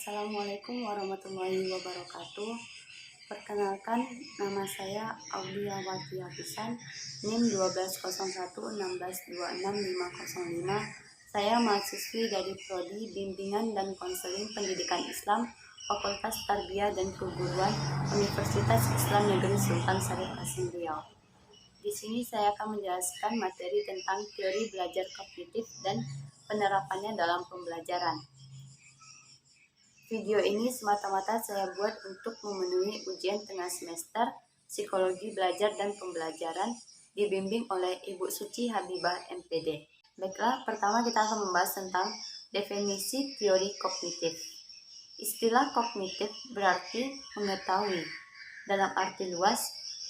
Assalamualaikum warahmatullahi wabarakatuh. Perkenalkan, nama saya Audiawati Hafisan, NIM 12016262505. Saya mahasiswi dari Prodi Bimbingan dan Konseling Pendidikan Islam, Fakultas Tarbiyah dan Keguruan, Universitas Islam Negeri Sultan Syarif Hasim Riau. Di sini saya akan menjelaskan materi tentang teori belajar kognitif dan penerapannya dalam pembelajaran. Video ini semata-mata saya buat untuk memenuhi ujian tengah semester Psikologi Belajar dan Pembelajaran dibimbing oleh Ibu Suci Habibah MPD. Baiklah, pertama kita akan membahas tentang definisi teori kognitif. Istilah kognitif berarti mengetahui. Dalam arti luas,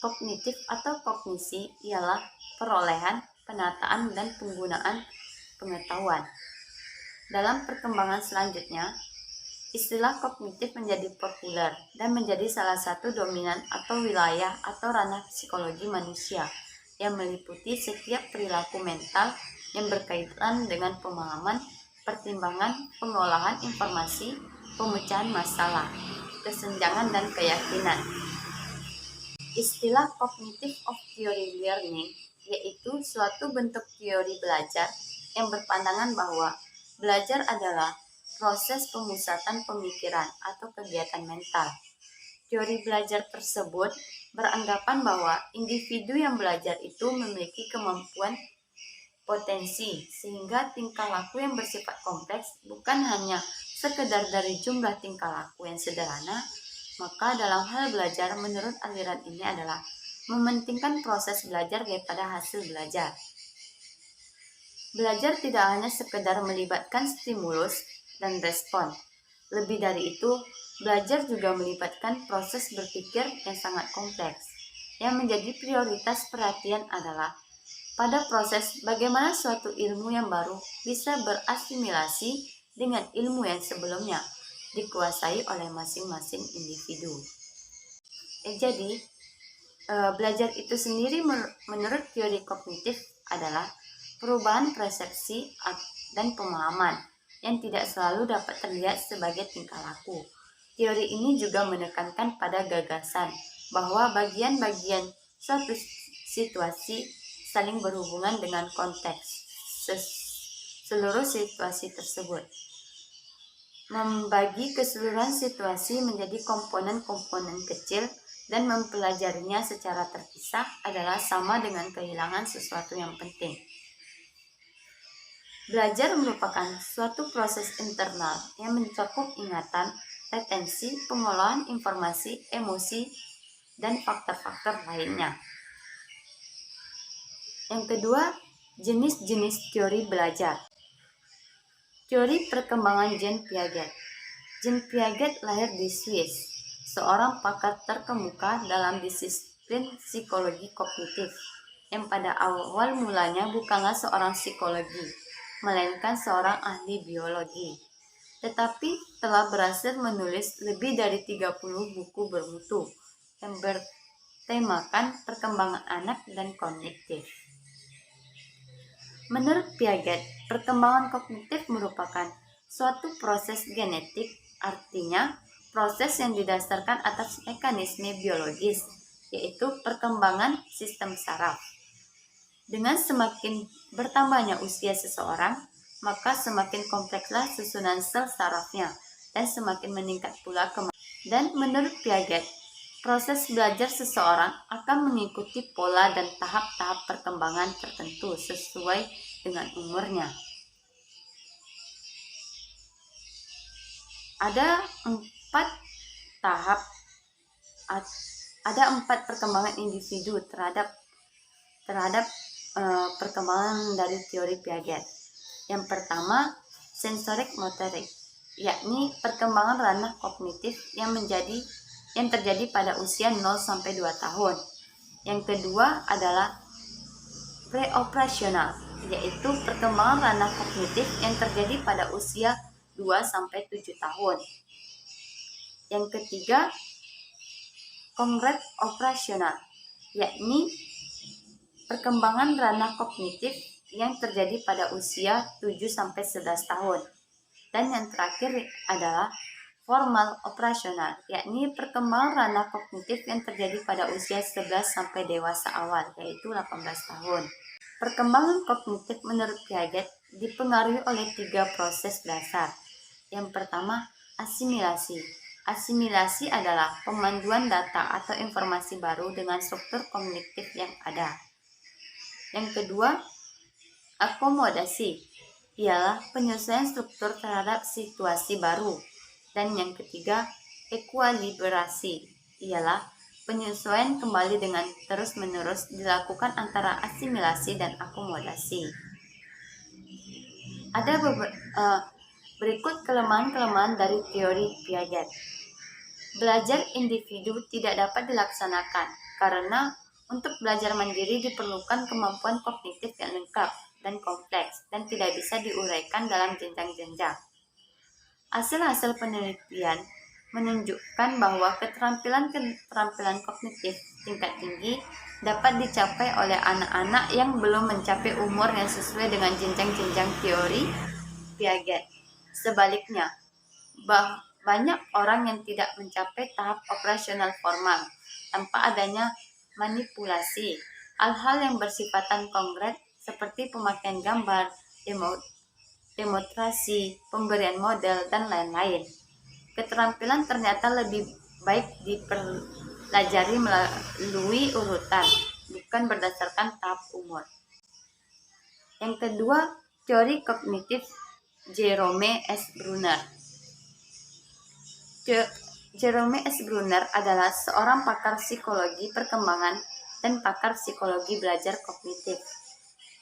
kognitif atau kognisi ialah perolehan, penataan, dan penggunaan pengetahuan. Dalam perkembangan selanjutnya, istilah kognitif menjadi populer dan menjadi salah satu dominan atau wilayah atau ranah psikologi manusia yang meliputi setiap perilaku mental yang berkaitan dengan pemahaman, pertimbangan, pengolahan informasi, pemecahan masalah, kesenjangan, dan keyakinan. Istilah cognitive of theory learning yaitu suatu bentuk teori belajar yang berpandangan bahwa belajar adalah proses pemusatan pemikiran atau kegiatan mental. Teori belajar tersebut beranggapan bahwa individu yang belajar itu memiliki kemampuan potensi sehingga tingkah laku yang bersifat kompleks bukan hanya sekedar dari jumlah tingkah laku yang sederhana. Maka dalam hal belajar menurut aliran ini adalah mementingkan proses belajar daripada hasil belajar. Belajar tidak hanya sekedar melibatkan stimulus dan respon. Lebih dari itu, belajar juga melibatkan proses berpikir yang sangat kompleks. Yang menjadi prioritas perhatian adalah pada proses bagaimana suatu ilmu yang baru bisa berasimilasi dengan ilmu yang sebelumnya dikuasai oleh masing-masing individu. Jadi, belajar itu sendiri menurut teori kognitif adalah perubahan persepsi dan pemahaman yang tidak selalu dapat terlihat sebagai tingkah laku. Teori ini juga menekankan pada gagasan bahwa bagian-bagian suatu situasi saling berhubungan dengan konteks seluruh situasi tersebut. Membagi keseluruhan situasi menjadi komponen-komponen kecil dan mempelajarinya secara terpisah adalah sama dengan kehilangan sesuatu yang penting. Belajar merupakan suatu proses internal yang mencakup ingatan, retensi, pengolahan informasi, emosi, dan faktor-faktor lainnya. Yang kedua, jenis-jenis teori belajar. Teori perkembangan Jean Piaget. Jean Piaget lahir di Swiss, seorang pakar terkemuka dalam disiplin psikologi kognitif, yang pada awal mulanya bukanlah seorang psikologi, melainkan seorang ahli biologi, tetapi telah berhasil menulis lebih dari 30 buku bermutu yang bertemakan perkembangan anak dan kognitif. Menurut Piaget, perkembangan kognitif merupakan suatu proses genetik, artinya proses yang didasarkan atas mekanisme biologis, yaitu perkembangan sistem saraf. Dengan semakin bertambahnya usia seseorang, maka semakin komplekslah susunan sel sarafnya dan semakin meningkat pula kemampuan. Dan menurut Piaget, proses belajar seseorang akan mengikuti pola dan tahap-tahap perkembangan tertentu sesuai dengan umurnya. Ada 4 perkembangan individu terhadap perkembangan dari teori Piaget. Yang pertama, sensorik motorik, yakni perkembangan ranah kognitif yang terjadi pada usia 0-2 tahun. Yang kedua adalah preoperasional, yaitu perkembangan ranah kognitif yang terjadi pada usia 2-7 tahun. Yang ketiga, kongret operasional, yakni perkembangan ranah kognitif yang terjadi pada usia 7-11 tahun. Dan yang terakhir adalah formal operasional, yakni perkembangan ranah kognitif yang terjadi pada usia 11 sampai dewasa awal, yaitu 18 tahun. Perkembangan kognitif menurut Piaget dipengaruhi oleh 3 proses dasar. Yang pertama, asimilasi. Asimilasi adalah pemanduan data atau informasi baru dengan struktur kognitif yang ada. Yang kedua, akomodasi. Ialah penyesuaian struktur terhadap situasi baru. Dan yang ketiga, ekualibrasi. Ialah penyesuaian kembali dengan terus-menerus dilakukan antara asimilasi dan akomodasi. Ada berikut kelemahan-kelemahan dari teori Piaget. Belajar individu tidak dapat dilaksanakan karena untuk belajar mandiri diperlukan kemampuan kognitif yang lengkap dan kompleks dan tidak bisa diuraikan dalam jenjang-jenjang. Hasil-hasil penelitian menunjukkan bahwa keterampilan kognitif tingkat tinggi dapat dicapai oleh anak-anak yang belum mencapai umur yang sesuai dengan jenjang-jenjang teori Piaget. Sebaliknya, banyak orang yang tidak mencapai tahap operasional formal tanpa adanya manipulasi. Hal-hal yang bersifatan konkret seperti pemakaian gambar, demonstrasi, pemberian model, dan lain-lain. Keterampilan ternyata lebih baik dipelajari melalui urutan, bukan berdasarkan tahap umur. Yang kedua, teori kognitif Jerome S. Bruner. Jerome S. Bruner adalah seorang pakar psikologi perkembangan dan pakar psikologi belajar kognitif.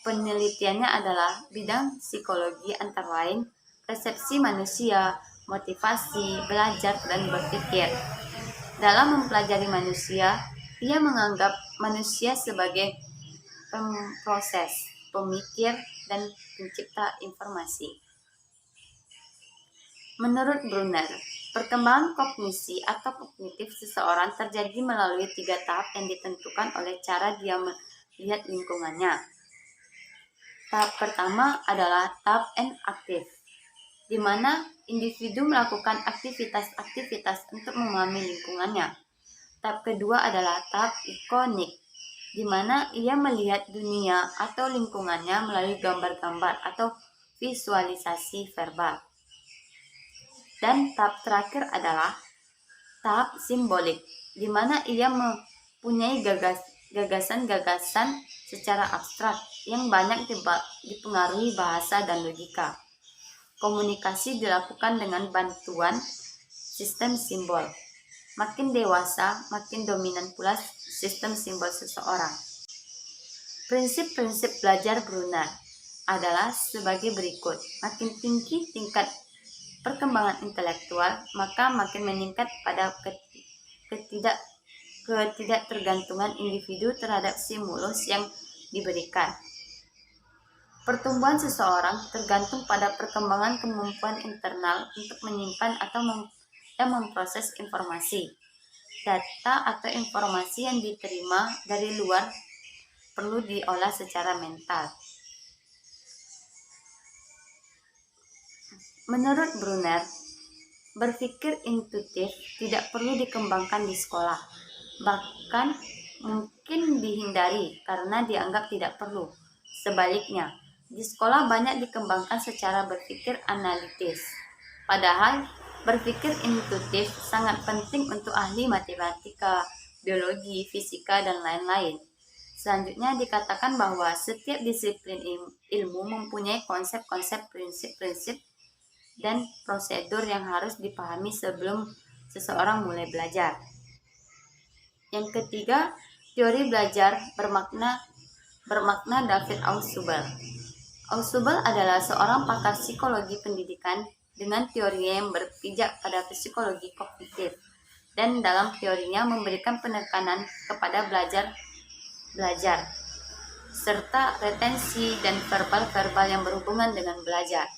Penelitiannya adalah bidang psikologi antara lain persepsi manusia, motivasi, belajar, dan berpikir. Dalam mempelajari manusia, ia menganggap manusia sebagai pemproses, pemikir, dan pencipta informasi. Menurut Bruner, perkembangan kognisi atau kognitif seseorang terjadi melalui 3 tahap yang ditentukan oleh cara dia melihat lingkungannya. Tahap pertama adalah tahap enaktif, di mana individu melakukan aktivitas-aktivitas untuk memahami lingkungannya. Tahap kedua adalah tahap ikonik, di mana ia melihat dunia atau lingkungannya melalui gambar-gambar atau visualisasi verbal. Dan tahap terakhir adalah tahap simbolik, di mana ia mempunyai gagasan-gagasan secara abstrak yang banyak dipengaruhi bahasa dan logika. Komunikasi dilakukan dengan bantuan sistem simbol. Makin dewasa, makin dominan pula sistem simbol seseorang. Prinsip-prinsip belajar Bruner adalah sebagai berikut. Makin tinggi tingkat perkembangan intelektual, maka makin meningkat pada ketidaktergantungan individu terhadap stimulus yang diberikan. Pertumbuhan seseorang tergantung pada perkembangan kemampuan internal untuk menyimpan dan memproses informasi. Data atau informasi yang diterima dari luar perlu diolah secara mental. Menurut Bruner, berpikir intuitif tidak perlu dikembangkan di sekolah, bahkan mungkin dihindari karena dianggap tidak perlu. Sebaliknya, di sekolah banyak dikembangkan secara berpikir analitis. Padahal, berpikir intuitif sangat penting untuk ahli matematika, biologi, fisika, dan lain-lain. Selanjutnya dikatakan bahwa setiap disiplin ilmu mempunyai konsep-konsep, prinsip-prinsip, dan prosedur yang harus dipahami sebelum seseorang mulai belajar. Yang ketiga, teori belajar bermakna David Ausubel. Ausubel adalah seorang pakar psikologi pendidikan dengan teorinya yang berpijak pada psikologi kognitif, dan dalam teorinya memberikan penekanan kepada belajar, serta retensi dan verbal-verbal yang berhubungan dengan belajar.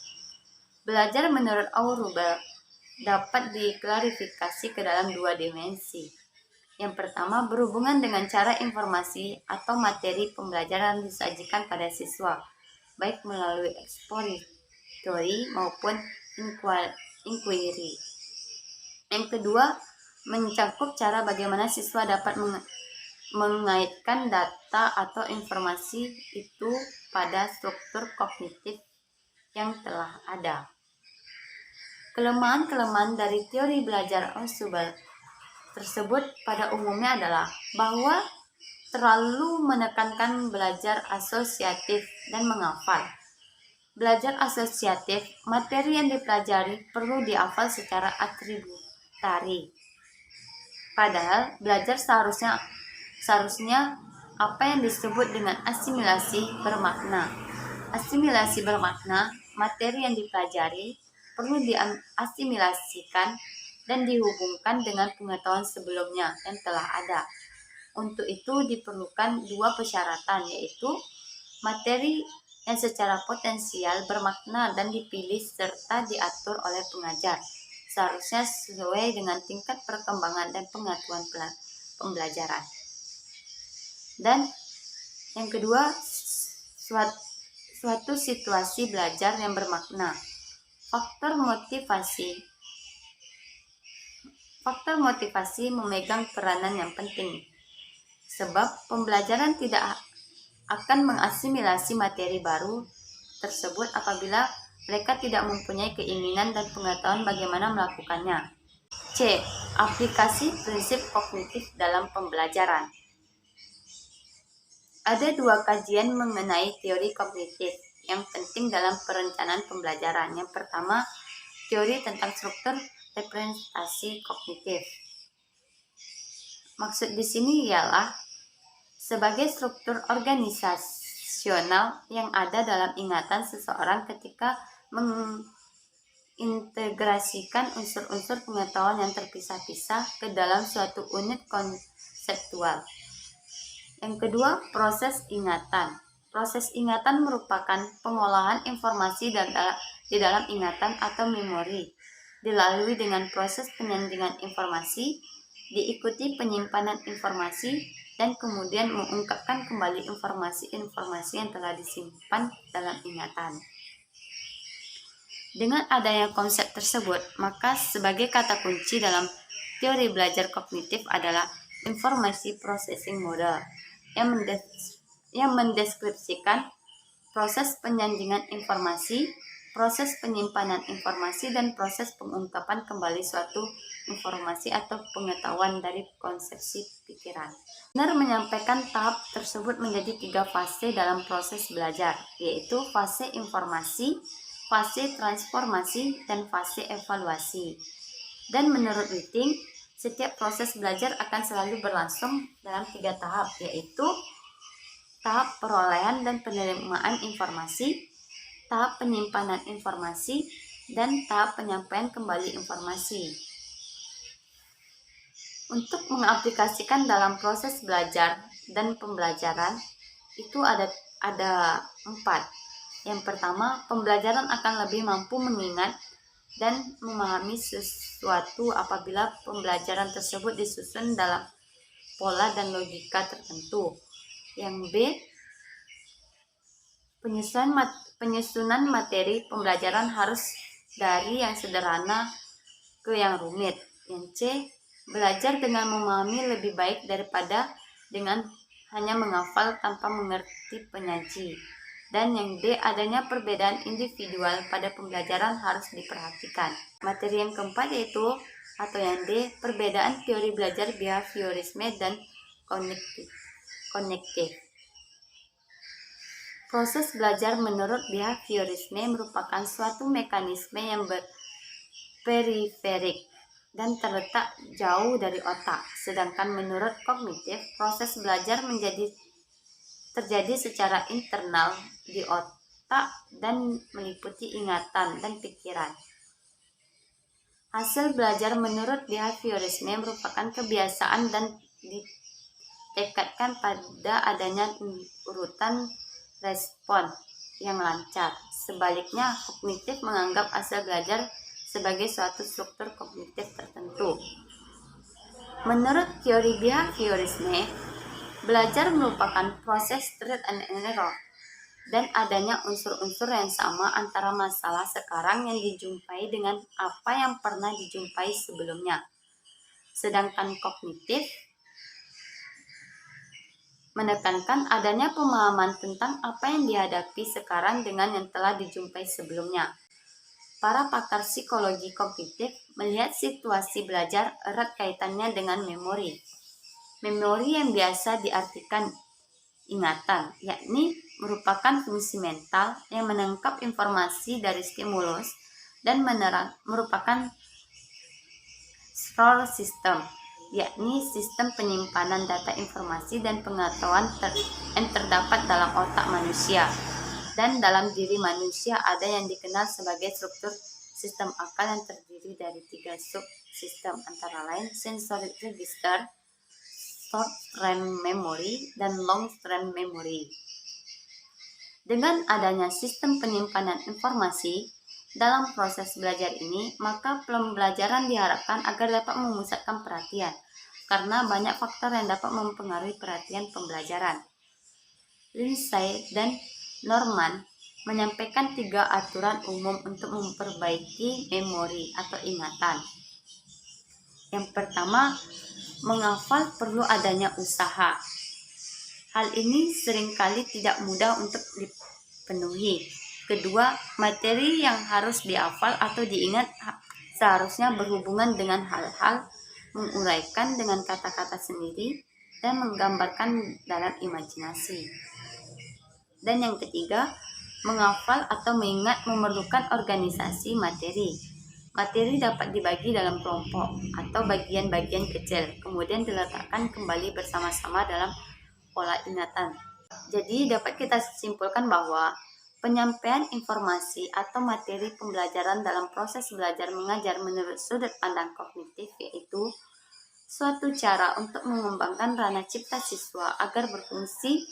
Belajar menurut Ausubel dapat diklarifikasi ke dalam 2 dimensi. Yang pertama berhubungan dengan cara informasi atau materi pembelajaran disajikan pada siswa, baik melalui expository maupun inquiry. Yang kedua, mencakup cara bagaimana siswa dapat mengaitkan data atau informasi itu pada struktur kognitif yang telah ada. Kelemahan-kelemahan dari teori belajar Ausubel tersebut pada umumnya adalah bahwa terlalu menekankan belajar asosiatif dan menghafal. Belajar asosiatif, materi yang dipelajari perlu dihafal secara atributari. Padahal belajar seharusnya apa yang disebut dengan asimilasi bermakna. Asimilasi bermakna, materi yang dipelajari perlu diasimilasikan dan dihubungkan dengan pengetahuan sebelumnya yang telah ada. Untuk itu diperlukan dua persyaratan, yaitu materi yang secara potensial bermakna dan dipilih serta diatur oleh pengajar, seharusnya sesuai dengan tingkat perkembangan dan pengetahuan pembelajaran. Dan yang kedua, suatu situasi belajar yang bermakna. Faktor motivasi memegang peranan yang penting, sebab pembelajaran tidak akan mengasimilasi materi baru tersebut apabila mereka tidak mempunyai keinginan dan pengetahuan bagaimana melakukannya. C. Aplikasi prinsip kognitif dalam pembelajaran. Ada dua kajian mengenai teori kognitif yang penting dalam perencanaan pembelajaran. Yang pertama, teori tentang struktur representasi kognitif. Maksud di sini ialah sebagai struktur organisasional yang ada dalam ingatan seseorang ketika mengintegrasikan unsur-unsur pengetahuan yang terpisah-pisah ke dalam suatu unit konseptual. Yang kedua, proses ingatan. Proses ingatan merupakan pengolahan informasi di dalam ingatan atau memori, dilalui dengan proses penyaringan informasi, diikuti penyimpanan informasi, dan kemudian mengungkapkan kembali informasi-informasi yang telah disimpan dalam ingatan. Dengan adanya konsep tersebut, maka sebagai kata kunci dalam teori belajar kognitif adalah informasi processing model yang mendeskripsikan proses penyaringan informasi, proses penyimpanan informasi, dan proses pengungkapan kembali suatu informasi atau pengetahuan dari konsepsi pikiran. Benar menyampaikan tahap tersebut menjadi 3 fase dalam proses belajar, yaitu fase informasi, fase transformasi, dan fase evaluasi. Dan menurut Witting, setiap proses belajar akan selalu berlangsung dalam 3 tahap, yaitu tahap perolehan dan penerimaan informasi, tahap penyimpanan informasi, dan tahap penyampaian kembali informasi. Untuk mengaplikasikan dalam proses belajar dan pembelajaran itu ada 4. Yang pertama, pembelajaran akan lebih mampu mengingat dan memahami sesuatu apabila pembelajaran tersebut disusun dalam pola dan logika tertentu. Yang B, penyusunan materi pembelajaran harus dari yang sederhana ke yang rumit. Yang C, belajar dengan memahami lebih baik daripada dengan hanya menghafal tanpa mengerti penyaji. Dan yang D, adanya perbedaan individual pada pembelajaran harus diperhatikan. Materi yang keempat yaitu, atau yang D, perbedaan teori belajar behaviorisme dan kognitif. Proses belajar menurut behaviorisme merupakan suatu mekanisme yang periferik dan terletak jauh dari otak. Sedangkan menurut kognitif, proses belajar terjadi secara internal di otak dan meliputi ingatan dan pikiran. Hasil belajar menurut behaviorisme merupakan kebiasaan dan ditekatkan pada adanya urutan respon yang lancar. Sebaliknya, kognitif menganggap hasil belajar sebagai suatu struktur kognitif tertentu. Menurut teori behaviorisme, belajar merupakan proses trial and error dan adanya unsur-unsur yang sama antara masalah sekarang yang dijumpai dengan apa yang pernah dijumpai sebelumnya. Sedangkan kognitif menekankan adanya pemahaman tentang apa yang dihadapi sekarang dengan yang telah dijumpai sebelumnya. Para pakar psikologi kognitif melihat situasi belajar erat kaitannya dengan memori. Memori yang biasa diartikan ingatan, yakni merupakan fungsi mental yang menangkap informasi dari stimulus dan merupakan store system, yakni sistem penyimpanan data informasi dan pengetahuan yang terdapat dalam otak manusia. Dan dalam diri manusia ada yang dikenal sebagai struktur sistem akal yang terdiri dari 3 subsistem, antara lain sensory register, short-term memory, dan long-term memory. Dengan adanya sistem penyimpanan informasi dalam proses belajar ini, maka pembelajaran diharapkan agar dapat memusatkan perhatian, karena banyak faktor yang dapat mempengaruhi perhatian pembelajaran. Lindsay dan Norman menyampaikan 3 aturan umum untuk memperbaiki memori atau ingatan. Yang pertama, menghafal perlu adanya usaha. Hal ini seringkali tidak mudah untuk dipenuhi. Kedua, materi yang harus dihafal atau diingat seharusnya berhubungan dengan hal-hal, menguraikan dengan kata-kata sendiri, dan menggambarkan dalam imajinasi. Dan yang ketiga, menghafal atau mengingat memerlukan organisasi materi. Materi dapat dibagi dalam kelompok atau bagian-bagian kecil, kemudian diletakkan kembali bersama-sama dalam pola ingatan. Jadi dapat kita simpulkan bahwa penyampaian informasi atau materi pembelajaran dalam proses belajar mengajar menurut sudut pandang kognitif yaitu suatu cara untuk mengembangkan ranah cipta siswa agar berfungsi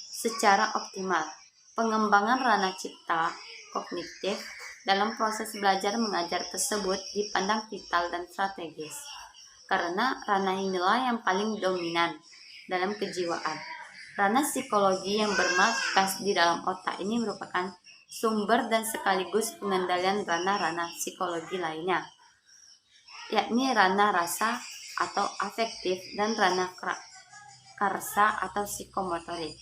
secara optimal. Pengembangan ranah cipta kognitif dalam proses belajar mengajar tersebut dipandang vital dan strategis, karena ranah inilah yang paling dominan dalam kejiwaan. Ranah psikologi yang bermarkas di dalam otak ini merupakan sumber dan sekaligus pengendalian ranah-ranah psikologi lainnya, yakni ranah rasa atau afektif dan ranah karsa atau psikomotorik.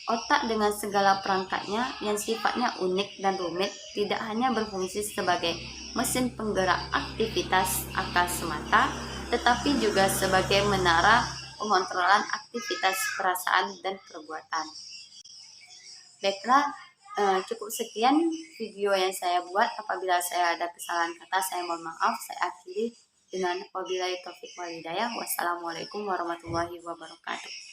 Otak dengan segala perangkatnya yang sifatnya unik dan rumit tidak hanya berfungsi sebagai mesin penggerak aktivitas akal semata, tetapi juga sebagai menara pengontrolan aktivitas perasaan dan perbuatan. Baiklah, cukup sekian video yang saya buat. Apabila saya ada kesalahan kata, saya mohon maaf. Saya akhiri dengan wabillahi taufiq wal hidayah. Wassalamualaikum warahmatullahi wabarakatuh.